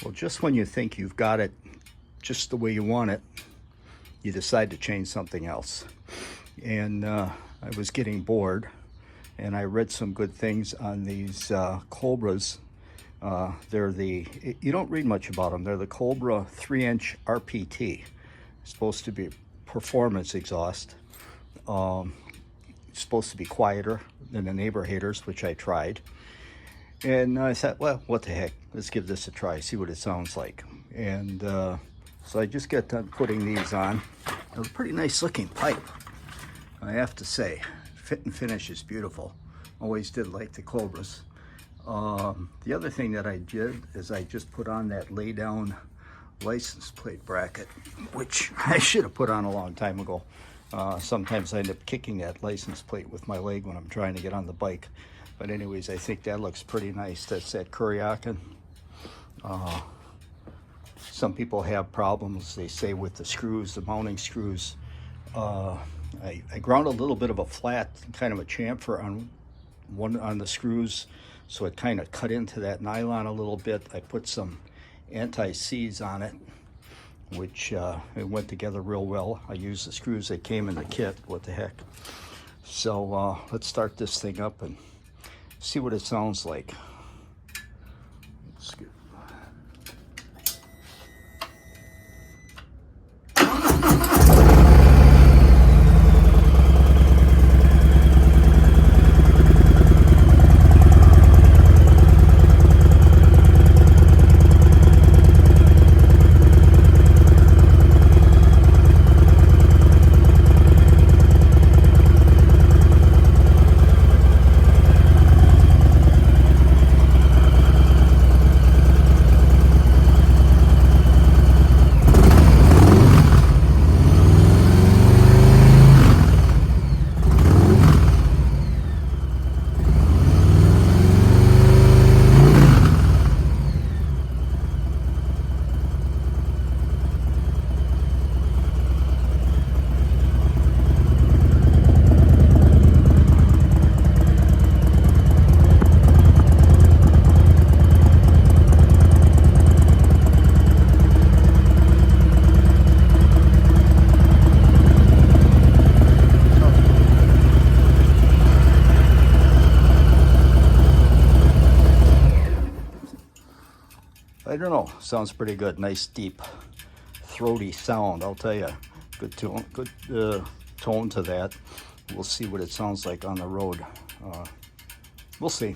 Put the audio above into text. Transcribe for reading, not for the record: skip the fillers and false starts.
Well, just when you think you've got it just the way you want it, you decide to change something else. And I was getting bored, and I read some good things on these Cobras. They're you don't read much about them. They're the Cobra 3-inch RPT. It's supposed to be performance exhaust. It's supposed to be quieter than the neighbor haters, which I tried. And I thought, well, what the heck? Let's give this a try, see what it sounds like. And so I just got done putting these on. They're a pretty nice looking pipe, I have to say. Fit and finish is beautiful. Always did like the Cobras. The other thing that I did is I just put on that lay down license plate bracket, which I should have put on a long time ago. Sometimes I end up kicking that license plate with my leg when I'm trying to get on the bike. But anyways, I think that looks pretty nice. That's that Kuryakin. Some people have problems, they say, with the screws, the mounting screws. I ground a little bit of a flat, kind of a chamfer on the screws, so it kind of cut into that nylon a little bit. I put some anti-seize on it, which it went together real well. I used the screws that came in the kit. What the heck. So let's start this thing up and see what it sounds like. Let's get... I don't know, sounds pretty good. Nice deep throaty sound, I'll tell you. Good tone to that. We'll see what it sounds like on the road. We'll see.